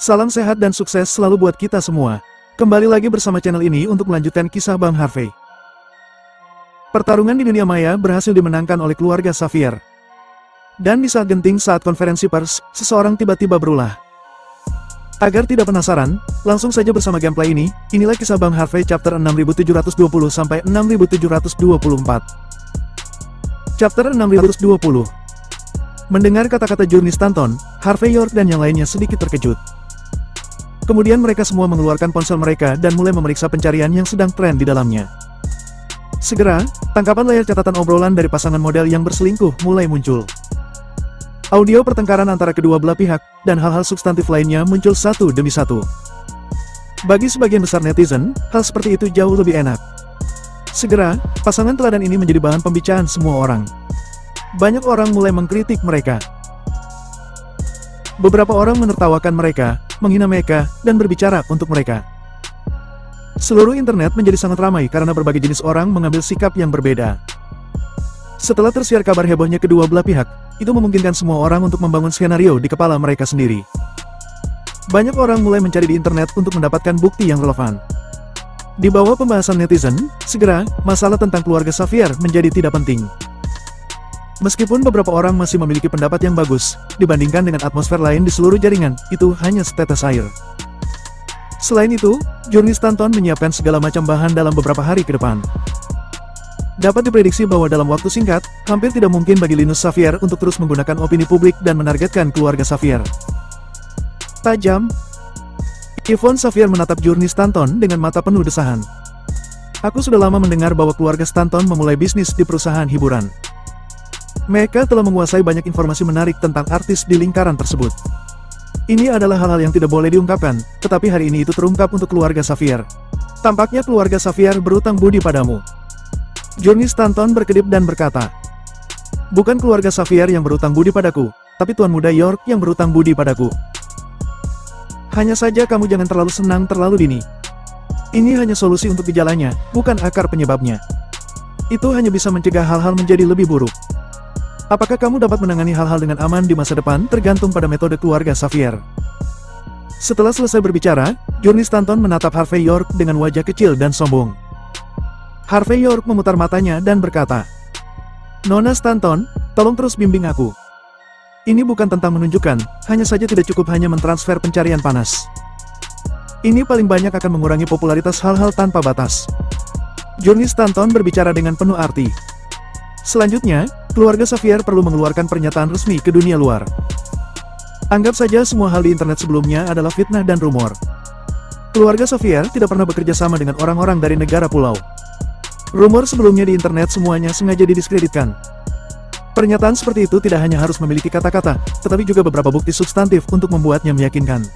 Salam sehat dan sukses selalu buat kita semua. Kembali lagi bersama channel ini untuk melanjutkan kisah Bang Harvey. Pertarungan di dunia maya berhasil dimenangkan oleh keluarga Xavier. Dan di saat genting saat konferensi pers, seseorang tiba-tiba berulah. Agar tidak penasaran, langsung saja bersama gameplay ini, inilah kisah Bang Harvey chapter 6720 sampai 6724. Chapter 620. Mendengar kata-kata Journey Stanton, Harvey York dan yang lainnya sedikit terkejut. Kemudian mereka semua mengeluarkan ponsel mereka dan mulai memeriksa pencarian yang sedang tren di dalamnya. Segera, tangkapan layar catatan obrolan dari pasangan model yang berselingkuh mulai muncul. Audio pertengkaran antara kedua belah pihak, dan hal-hal substantif lainnya muncul satu demi satu. Bagi sebagian besar netizen, hal seperti itu jauh lebih enak. Segera, pasangan teladan ini menjadi bahan pembicaraan semua orang. Banyak orang mulai mengkritik mereka. Beberapa orang menertawakan mereka, menghina mereka, dan berbicara untuk mereka. Seluruh internet menjadi sangat ramai karena berbagai jenis orang mengambil sikap yang berbeda. Setelah tersiar kabar hebohnya kedua belah pihak, itu memungkinkan semua orang untuk membangun skenario di kepala mereka sendiri. Banyak orang mulai mencari di internet untuk mendapatkan bukti yang relevan. Di bawah pembahasan netizen, segera, masalah tentang keluarga Xavier menjadi tidak penting. Meskipun beberapa orang masih memiliki pendapat yang bagus, dibandingkan dengan atmosfer lain di seluruh jaringan, itu hanya setetes air. Selain itu, Journey Stanton menyiapkan segala macam bahan dalam beberapa hari ke depan. Dapat diprediksi bahwa dalam waktu singkat, hampir tidak mungkin bagi Linus Xavier untuk terus menggunakan opini publik dan menargetkan keluarga Xavier. Tajam, Yvonne Xavier menatap Journey Stanton dengan mata penuh desahan. Aku sudah lama mendengar bahwa keluarga Stanton memulai bisnis di perusahaan hiburan. Mereka telah menguasai banyak informasi menarik tentang artis di lingkaran tersebut. Ini adalah hal-hal yang tidak boleh diungkapkan, tetapi hari ini itu terungkap untuk keluarga Xavier. Tampaknya keluarga Xavier berutang budi padamu. Journey Stanton berkedip dan berkata, bukan keluarga Xavier yang berutang budi padaku, tapi Tuan Muda York yang berutang budi padaku. Hanya saja kamu jangan terlalu senang terlalu dini. Ini hanya solusi untuk gejalanya, bukan akar penyebabnya. Itu hanya bisa mencegah hal-hal menjadi lebih buruk. Apakah kamu dapat menangani hal-hal dengan aman di masa depan tergantung pada metode keluarga Xavier. Setelah selesai berbicara, Journey Stanton menatap Harvey York dengan wajah kecil dan sombong. Harvey York memutar matanya dan berkata, Nona Stanton, tolong terus bimbing aku. Ini bukan tentang menunjukkan, hanya saja tidak cukup hanya mentransfer pencarian panas. Ini paling banyak akan mengurangi popularitas hal-hal tanpa batas. Journey Stanton berbicara dengan penuh arti. Selanjutnya, keluarga Xavier perlu mengeluarkan pernyataan resmi ke dunia luar. Anggap saja semua hal di internet sebelumnya adalah fitnah dan rumor. Keluarga Xavier tidak pernah bekerja sama dengan orang-orang dari negara pulau. Rumor sebelumnya di internet semuanya sengaja didiskreditkan. Pernyataan seperti itu tidak hanya harus memiliki kata-kata, tetapi juga beberapa bukti substantif untuk membuatnya meyakinkan.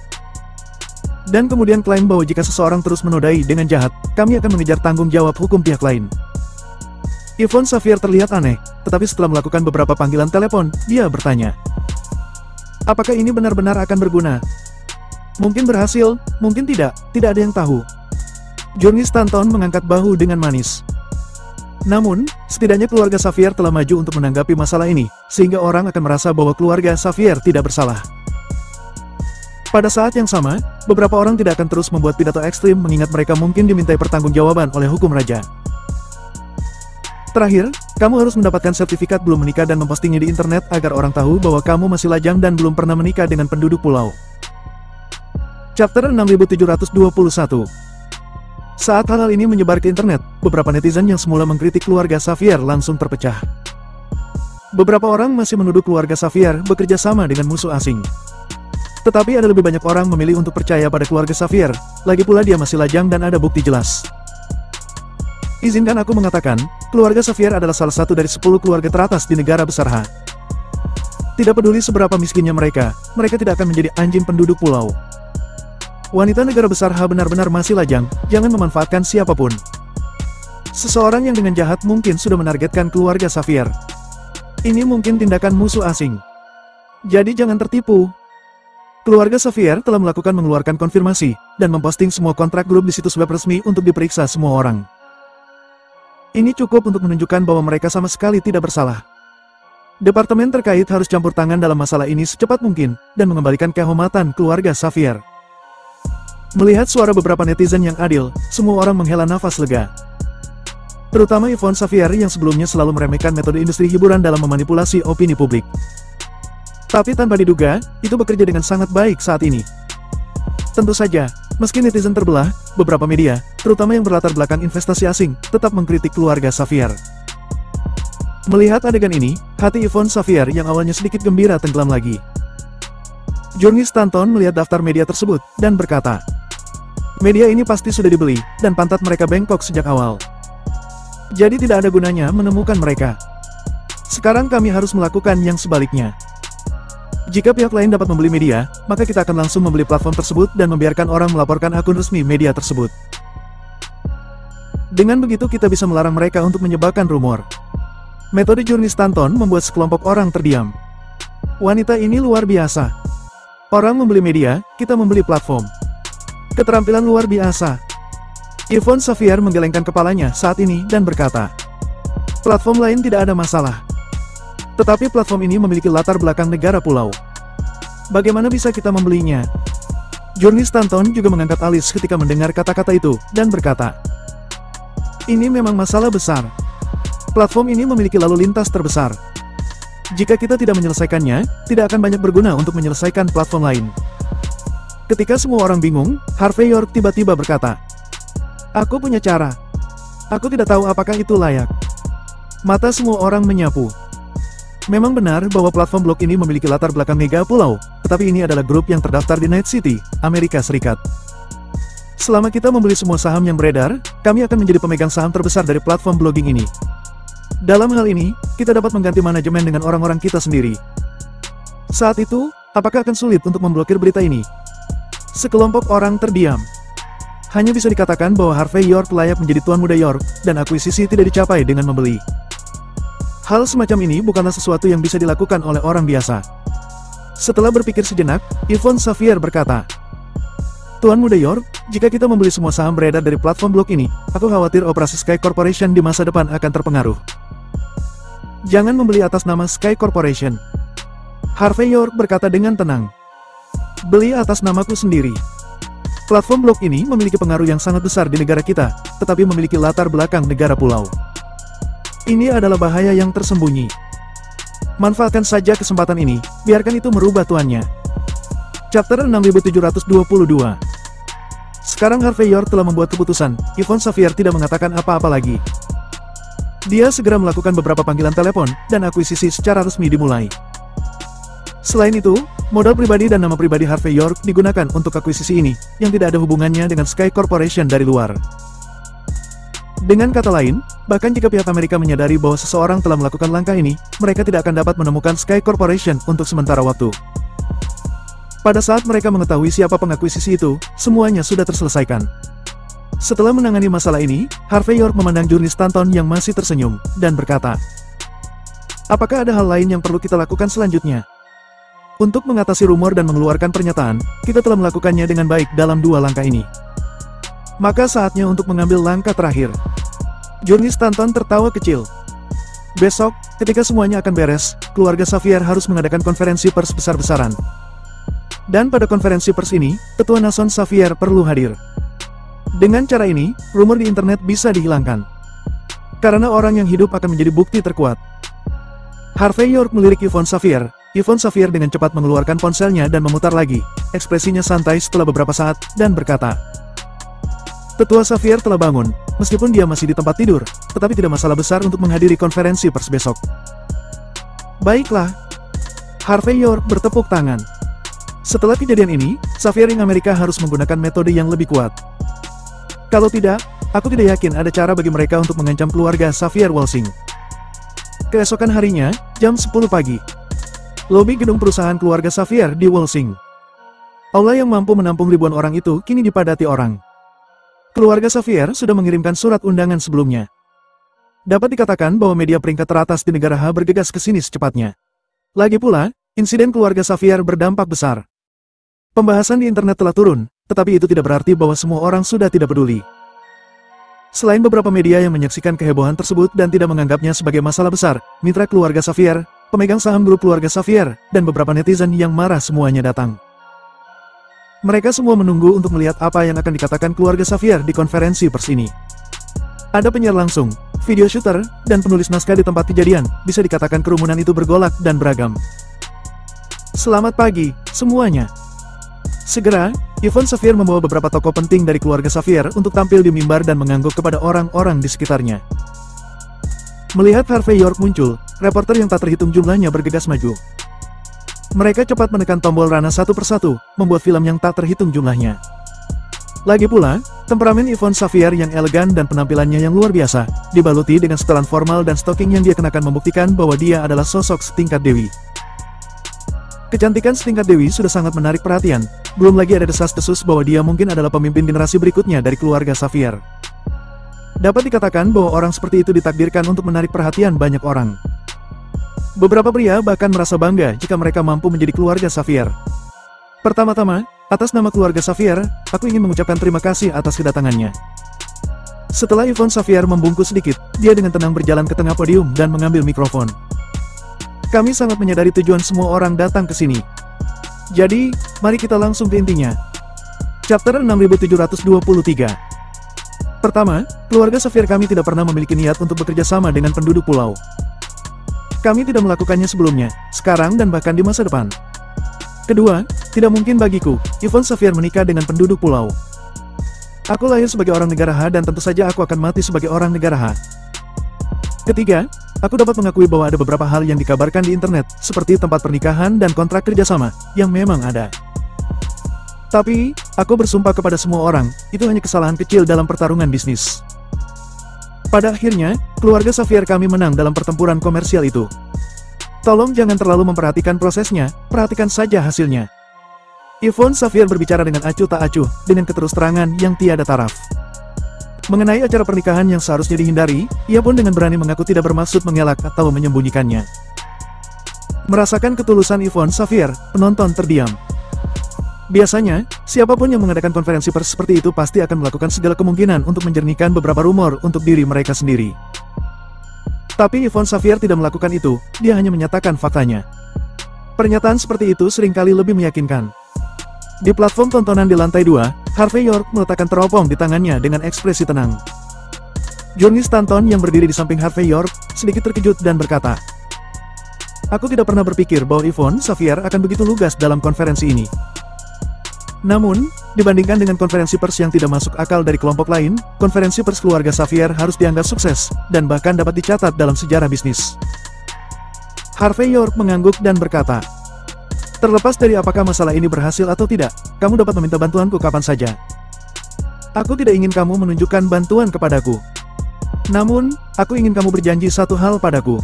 Dan kemudian klaim bahwa jika seseorang terus menodai dengan jahat, kami akan mengejar tanggung jawab hukum pihak lain. Yvonne Xavier terlihat aneh, tetapi setelah melakukan beberapa panggilan telepon, dia bertanya, apakah ini benar-benar akan berguna? Mungkin berhasil, mungkin tidak ada yang tahu. Journey Stanton mengangkat bahu dengan manis. Namun, setidaknya keluarga Xavier telah maju untuk menanggapi masalah ini, sehingga orang akan merasa bahwa keluarga Xavier tidak bersalah. Pada saat yang sama, beberapa orang tidak akan terus membuat pidato ekstrim mengingat mereka mungkin dimintai pertanggungjawaban oleh hukum raja. Terakhir, kamu harus mendapatkan sertifikat belum menikah dan mempostingnya di internet agar orang tahu bahwa kamu masih lajang dan belum pernah menikah dengan penduduk pulau. Chapter 6721. Saat hal-hal ini menyebar ke internet, beberapa netizen yang semula mengkritik keluarga Xavier langsung terpecah. Beberapa orang masih menuduh keluarga Xavier bekerja sama dengan musuh asing. Tetapi ada lebih banyak orang memilih untuk percaya pada keluarga Xavier, lagi pula dia masih lajang dan ada bukti jelas. Izinkan aku mengatakan, keluarga Xavier adalah salah satu dari 10 keluarga teratas di negara besar H. Tidak peduli seberapa miskinnya mereka tidak akan menjadi anjing penduduk pulau. Wanita negara besar H benar-benar masih lajang, jangan memanfaatkan siapapun. Seseorang yang dengan jahat mungkin sudah menargetkan keluarga Xavier. Ini mungkin tindakan musuh asing. Jadi jangan tertipu. Keluarga Xavier telah mengeluarkan konfirmasi, dan memposting semua kontrak grup di situs web resmi untuk diperiksa semua orang. Ini cukup untuk menunjukkan bahwa mereka sama sekali tidak bersalah. Departemen terkait harus campur tangan dalam masalah ini secepat mungkin, dan mengembalikan kehormatan keluarga Xavier. Melihat suara beberapa netizen yang adil, semua orang menghela nafas lega. Terutama Yvonne Xavier yang sebelumnya selalu meremehkan metode industri hiburan dalam memanipulasi opini publik. Tapi tanpa diduga, itu bekerja dengan sangat baik saat ini. Tentu saja, meski netizen terbelah, beberapa media, terutama yang berlatar belakang investasi asing, tetap mengkritik keluarga Xavier. Melihat adegan ini, hati Yvonne Xavier yang awalnya sedikit gembira tenggelam lagi. Journey Stanton melihat daftar media tersebut, dan berkata, "Media ini pasti sudah dibeli, dan pantat mereka bengkok sejak awal. Jadi tidak ada gunanya menemukan mereka. Sekarang kami harus melakukan yang sebaliknya. Jika pihak lain dapat membeli media, maka kita akan langsung membeli platform tersebut dan membiarkan orang melaporkan akun resmi media tersebut. Dengan begitu kita bisa melarang mereka untuk menyebarkan rumor." Metode Journey Stanton membuat sekelompok orang terdiam. Wanita ini luar biasa. Orang membeli media, kita membeli platform. Keterampilan luar biasa. Yvonne Xavier menggelengkan kepalanya saat ini dan berkata, "Platform lain tidak ada masalah. Tetapi platform ini memiliki latar belakang negara pulau. Bagaimana bisa kita membelinya?" Journey Stanton juga mengangkat alis ketika mendengar kata-kata itu, dan berkata, "Ini memang masalah besar. Platform ini memiliki lalu lintas terbesar. Jika kita tidak menyelesaikannya, tidak akan banyak berguna untuk menyelesaikan platform lain." Ketika semua orang bingung, Harvey York tiba-tiba berkata, "Aku punya cara. Aku tidak tahu apakah itu layak." Mata semua orang menyapu. Memang benar bahwa platform blog ini memiliki latar belakang mega pulau, tetapi ini adalah grup yang terdaftar di Night City, Amerika Serikat. Selama kita membeli semua saham yang beredar, kami akan menjadi pemegang saham terbesar dari platform blogging ini. Dalam hal ini, kita dapat mengganti manajemen dengan orang-orang kita sendiri. Saat itu, apakah akan sulit untuk memblokir berita ini? Sekelompok orang terdiam. Hanya bisa dikatakan bahwa Harvey York layak menjadi Tuan Muda York, dan akuisisi tidak dicapai dengan membeli. Hal semacam ini bukanlah sesuatu yang bisa dilakukan oleh orang biasa. Setelah berpikir sejenak, Yvonne Xavier berkata, "Tuan Muda York, jika kita membeli semua saham beredar dari platform blog ini, aku khawatir operasi Sky Corporation di masa depan akan terpengaruh. Jangan membeli atas nama Sky Corporation." Harvey York berkata dengan tenang, "Beli atas namaku sendiri. Platform blog ini memiliki pengaruh yang sangat besar di negara kita, tetapi memiliki latar belakang negara pulau. Ini adalah bahaya yang tersembunyi. Manfaatkan saja kesempatan ini, biarkan itu merubah tuannya." Chapter 6722. Sekarang Harvey York telah membuat keputusan, Yvonne Xavier tidak mengatakan apa-apa lagi. Dia segera melakukan beberapa panggilan telepon, dan akuisisi secara resmi dimulai. Selain itu, modal pribadi dan nama pribadi Harvey York digunakan untuk akuisisi ini, yang tidak ada hubungannya dengan Sky Corporation dari luar. Dengan kata lain, bahkan jika pihak Amerika menyadari bahwa seseorang telah melakukan langkah ini, mereka tidak akan dapat menemukan Sky Corporation untuk sementara waktu. Pada saat mereka mengetahui siapa pengakuisisi itu, semuanya sudah terselesaikan. Setelah menangani masalah ini, Harvey York memandang Journey Stanton yang masih tersenyum, dan berkata, "Apakah ada hal lain yang perlu kita lakukan selanjutnya? Untuk mengatasi rumor dan mengeluarkan pernyataan, kita telah melakukannya dengan baik dalam dua langkah ini. Maka saatnya untuk mengambil langkah terakhir." Journey Stanton tertawa kecil. "Besok, ketika semuanya akan beres, keluarga Xavier harus mengadakan konferensi pers besar-besaran. Dan pada konferensi pers ini, Ketua Nason Xavier perlu hadir. Dengan cara ini, rumor di internet bisa dihilangkan. Karena orang yang hidup akan menjadi bukti terkuat." Harvey York melirik Yvonne Xavier. Yvonne Xavier dengan cepat mengeluarkan ponselnya dan memutar lagi. Ekspresinya santai setelah beberapa saat, dan berkata, "Tetua Xavier telah bangun, meskipun dia masih di tempat tidur, tetapi tidak masalah besar untuk menghadiri konferensi pers besok." "Baiklah." Harvey York bertepuk tangan. Setelah kejadian ini, Xavier Inc. Amerika harus menggunakan metode yang lebih kuat. Kalau tidak, aku tidak yakin ada cara bagi mereka untuk mengancam keluarga Xavier Walsing. Keesokan harinya, jam 10 pagi. Lobi gedung perusahaan keluarga Xavier di Walsing. Aula yang mampu menampung ribuan orang itu kini dipadati orang. Keluarga Xavier sudah mengirimkan surat undangan sebelumnya. Dapat dikatakan bahwa media peringkat teratas di negara H bergegas ke sini secepatnya. Lagi pula, insiden keluarga Xavier berdampak besar. Pembahasan di internet telah turun, tetapi itu tidak berarti bahwa semua orang sudah tidak peduli. Selain beberapa media yang menyaksikan kehebohan tersebut dan tidak menganggapnya sebagai masalah besar, mitra keluarga Xavier, pemegang saham grup keluarga Xavier, dan beberapa netizen yang marah semuanya datang. Mereka semua menunggu untuk melihat apa yang akan dikatakan keluarga Xavier di konferensi pers ini. Ada penyiar langsung, video shooter, dan penulis naskah di tempat kejadian. Bisa dikatakan kerumunan itu bergolak dan beragam. Selamat pagi, semuanya. Segera, Yvonne Xavier membawa beberapa tokoh penting dari keluarga Xavier untuk tampil di mimbar dan mengangguk kepada orang-orang di sekitarnya. Melihat Harvey York muncul, reporter yang tak terhitung jumlahnya bergegas maju. Mereka cepat menekan tombol rana satu persatu, membuat film yang tak terhitung jumlahnya. Lagi pula, temperamen Yvonne Xavier yang elegan dan penampilannya yang luar biasa, dibaluti dengan setelan formal dan stocking yang dia kenakan membuktikan bahwa dia adalah sosok setingkat dewi. Kecantikan setingkat dewi sudah sangat menarik perhatian, belum lagi ada desas-desus bahwa dia mungkin adalah pemimpin generasi berikutnya dari keluarga Xavier. Dapat dikatakan bahwa orang seperti itu ditakdirkan untuk menarik perhatian banyak orang. Beberapa pria bahkan merasa bangga jika mereka mampu menjadi keluarga Xavier. Pertama-tama, atas nama keluarga Xavier, aku ingin mengucapkan terima kasih atas kedatangannya. Setelah Yvonne Xavier membungkuk sedikit, dia dengan tenang berjalan ke tengah podium dan mengambil mikrofon. Kami sangat menyadari tujuan semua orang datang ke sini. Jadi, mari kita langsung ke intinya. Chapter 6723. Pertama, keluarga Xavier kami tidak pernah memiliki niat untuk bekerja sama dengan penduduk pulau. Kami tidak melakukannya sebelumnya, sekarang dan bahkan di masa depan. Kedua, tidak mungkin bagiku, Yvonne Xavier menikah dengan penduduk pulau. Aku lahir sebagai orang negara H dan tentu saja aku akan mati sebagai orang negara H. Ketiga, aku dapat mengakui bahwa ada beberapa hal yang dikabarkan di internet, seperti tempat pernikahan dan kontrak kerjasama, yang memang ada. Tapi, aku bersumpah kepada semua orang, itu hanya kesalahan kecil dalam pertarungan bisnis. Pada akhirnya, keluarga Xavier kami menang dalam pertempuran komersial itu. Tolong jangan terlalu memperhatikan prosesnya, perhatikan saja hasilnya. Yvonne Xavier berbicara dengan acuh tak acuh, dengan keterus-terangan yang tiada taraf. Mengenai acara pernikahan yang seharusnya dihindari, ia pun dengan berani mengaku tidak bermaksud mengelak atau menyembunyikannya. Merasakan ketulusan Yvonne Xavier, penonton terdiam. Biasanya, siapapun yang mengadakan konferensi pers seperti itu pasti akan melakukan segala kemungkinan untuk menjernihkan beberapa rumor untuk diri mereka sendiri. Tapi Yvonne Xavier tidak melakukan itu, dia hanya menyatakan faktanya. Pernyataan seperti itu seringkali lebih meyakinkan. Di platform tontonan di lantai 2, Harvey York meletakkan teropong di tangannya dengan ekspresi tenang. Journey Stanton yang berdiri di samping Harvey York, sedikit terkejut dan berkata, "Aku tidak pernah berpikir bahwa Yvonne Xavier akan begitu lugas dalam konferensi ini." Namun, dibandingkan dengan konferensi pers yang tidak masuk akal dari kelompok lain, konferensi pers keluarga Xavier harus dianggap sukses, dan bahkan dapat dicatat dalam sejarah bisnis. Harvey York mengangguk dan berkata, "Terlepas dari apakah masalah ini berhasil atau tidak, kamu dapat meminta bantuanku kapan saja. Aku tidak ingin kamu menunjukkan bantuan kepadaku. Namun, aku ingin kamu berjanji satu hal padaku."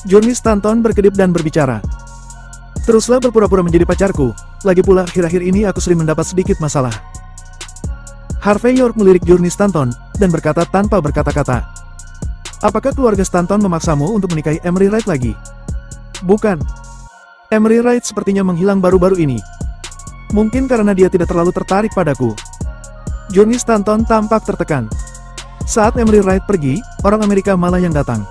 Journey Stanton berkedip dan berbicara, "Teruslah berpura-pura menjadi pacarku. Lagi pula, akhir-akhir ini aku sering mendapat sedikit masalah." Harvey York melirik Journey Stanton, dan berkata tanpa berkata-kata, "Apakah keluarga Stanton memaksamu untuk menikahi Emery Wright lagi?" "Bukan. Emery Wright sepertinya menghilang baru-baru ini. Mungkin karena dia tidak terlalu tertarik padaku." Journey Stanton tampak tertekan. Saat Emery Wright pergi, orang Amerika malah yang datang.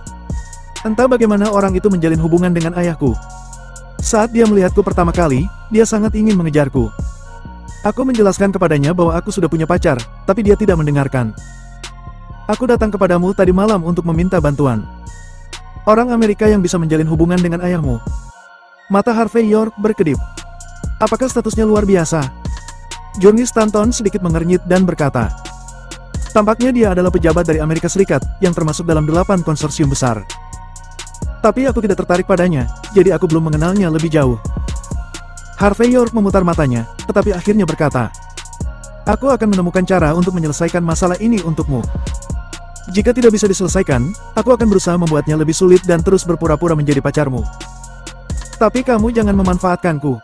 Entah bagaimana orang itu menjalin hubungan dengan ayahku. Saat dia melihatku pertama kali, dia sangat ingin mengejarku. Aku menjelaskan kepadanya bahwa aku sudah punya pacar, tapi dia tidak mendengarkan. Aku datang kepadamu tadi malam untuk meminta bantuan. Orang Amerika yang bisa menjalin hubungan dengan ayahmu. Mata Harvey York berkedip. Apakah statusnya luar biasa? Journey Stanton sedikit mengernyit dan berkata, "Tampaknya dia adalah pejabat dari Amerika Serikat, yang termasuk dalam 8 konsorsium besar. Tapi aku tidak tertarik padanya, jadi aku belum mengenalnya lebih jauh." Harvey York memutar matanya, tetapi akhirnya berkata, "Aku akan menemukan cara untuk menyelesaikan masalah ini untukmu. Jika tidak bisa diselesaikan, aku akan berusaha membuatnya lebih sulit dan terus berpura-pura menjadi pacarmu. Tapi kamu jangan memanfaatkanku."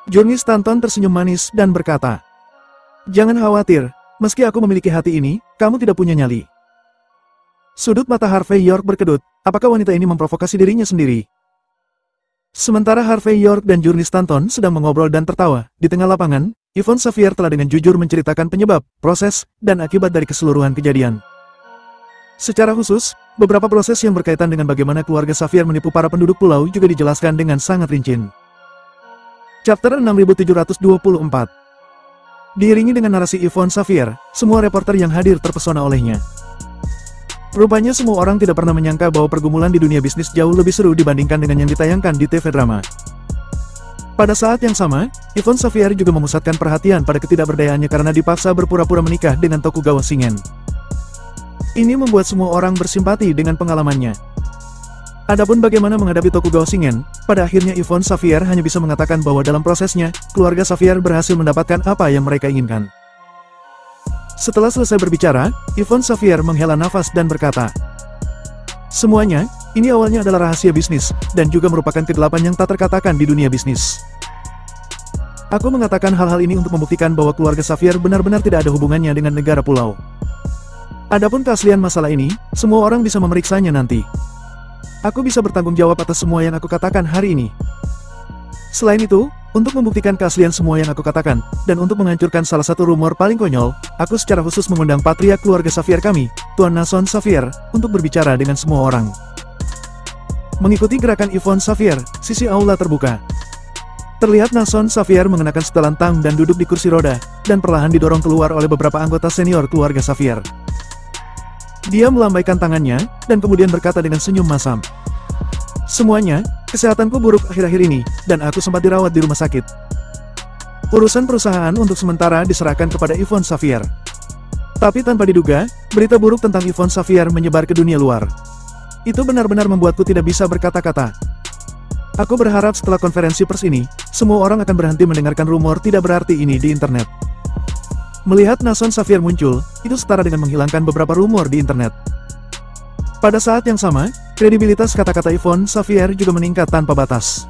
Journey Stanton tersenyum manis dan berkata, "Jangan khawatir, meski aku memiliki hati ini, kamu tidak punya nyali." Sudut mata Harvey York berkedut, apakah wanita ini memprovokasi dirinya sendiri? Sementara Harvey York dan Journey Stanton sedang mengobrol dan tertawa, di tengah lapangan, Yvonne Xavier telah dengan jujur menceritakan penyebab, proses, dan akibat dari keseluruhan kejadian. Secara khusus, beberapa proses yang berkaitan dengan bagaimana keluarga Xavier menipu para penduduk pulau juga dijelaskan dengan sangat rinci. Chapter 6724. Diiringi dengan narasi Yvonne Xavier, semua reporter yang hadir terpesona olehnya. Rupanya semua orang tidak pernah menyangka bahwa pergumulan di dunia bisnis jauh lebih seru dibandingkan dengan yang ditayangkan di TV drama. Pada saat yang sama, Yvonne Xavier juga memusatkan perhatian pada ketidakberdayaannya karena dipaksa berpura-pura menikah dengan Tokugawa Shingen. Ini membuat semua orang bersimpati dengan pengalamannya. Adapun bagaimana menghadapi Tokugawa Shingen, pada akhirnya Yvonne Xavier hanya bisa mengatakan bahwa dalam prosesnya, keluarga Xavier berhasil mendapatkan apa yang mereka inginkan. Setelah selesai berbicara, Yvonne Xavier menghela nafas dan berkata, "Semuanya, ini awalnya adalah rahasia bisnis, dan juga merupakan kegelapan yang tak terkatakan di dunia bisnis. Aku mengatakan hal-hal ini untuk membuktikan bahwa keluarga Xavier benar-benar tidak ada hubungannya dengan negara pulau. Adapun keaslian masalah ini, semua orang bisa memeriksanya nanti. Aku bisa bertanggung jawab atas semua yang aku katakan hari ini. Selain itu, untuk membuktikan keaslian semua yang aku katakan, dan untuk menghancurkan salah satu rumor paling konyol, aku secara khusus mengundang patriark keluarga Xavier kami, Tuan Nason Xavier, untuk berbicara dengan semua orang." Mengikuti gerakan Yvonne Xavier, sisi aula terbuka. Terlihat Nason Xavier mengenakan setelan tang dan duduk di kursi roda, dan perlahan didorong keluar oleh beberapa anggota senior keluarga Xavier. Dia melambaikan tangannya, dan kemudian berkata dengan senyum masam, "Semuanya, kesehatanku buruk akhir-akhir ini, dan aku sempat dirawat di rumah sakit. Urusan perusahaan untuk sementara diserahkan kepada Yvonne Xavier." Tapi tanpa diduga, berita buruk tentang Yvonne Xavier menyebar ke dunia luar. Itu benar-benar membuatku tidak bisa berkata-kata. Aku berharap setelah konferensi pers ini, semua orang akan berhenti mendengarkan rumor tidak berarti ini di internet. Melihat Nason Xavier muncul, itu setara dengan menghilangkan beberapa rumor di internet. Pada saat yang sama, kredibilitas kata-kata Yvonne Xavier juga meningkat tanpa batas.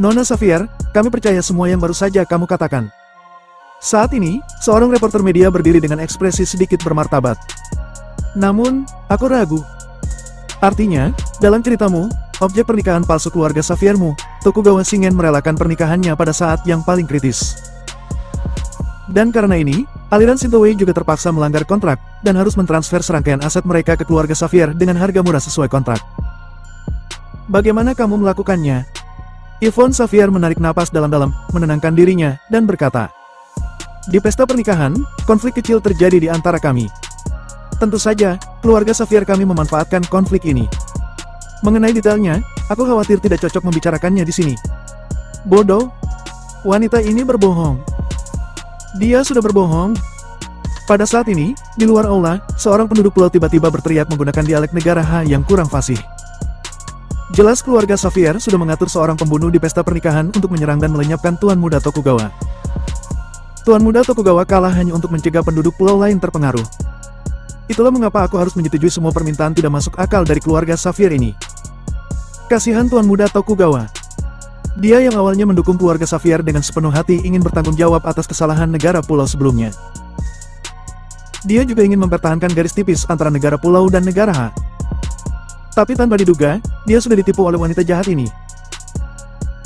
"Nona Xavier, kami percaya semua yang baru saja kamu katakan." Saat ini, seorang reporter media berdiri dengan ekspresi sedikit bermartabat. "Namun, aku ragu. Artinya, dalam ceritamu, objek pernikahan palsu keluarga Xaviermu, Tokugawa Shingen merelakan pernikahannya pada saat yang paling kritis. Dan karena ini, aliran Shintoei juga terpaksa melanggar kontrak, dan harus mentransfer serangkaian aset mereka ke keluarga Xavier dengan harga murah sesuai kontrak. Bagaimana kamu melakukannya?" Yvonne Xavier menarik napas dalam-dalam, menenangkan dirinya, dan berkata, "Di pesta pernikahan, konflik kecil terjadi di antara kami. Tentu saja, keluarga Xavier kami memanfaatkan konflik ini. Mengenai detailnya, aku khawatir tidak cocok membicarakannya di sini." "Bodoh. Wanita ini berbohong. Dia sudah berbohong." Pada saat ini, di luar aula, seorang penduduk pulau tiba-tiba berteriak menggunakan dialek negara H yang kurang fasih. Jelas keluarga Xavier sudah mengatur seorang pembunuh di pesta pernikahan untuk menyerang dan melenyapkan Tuan Muda Tokugawa. Tuan Muda Tokugawa kalah hanya untuk mencegah penduduk pulau lain terpengaruh. Itulah mengapa aku harus menyetujui semua permintaan tidak masuk akal dari keluarga Xavier ini. Kasihan Tuan Muda Tokugawa. Dia yang awalnya mendukung keluarga Xavier dengan sepenuh hati ingin bertanggung jawab atas kesalahan negara pulau sebelumnya. Dia juga ingin mempertahankan garis tipis antara negara pulau dan negara H. Tapi tanpa diduga, dia sudah ditipu oleh wanita jahat ini.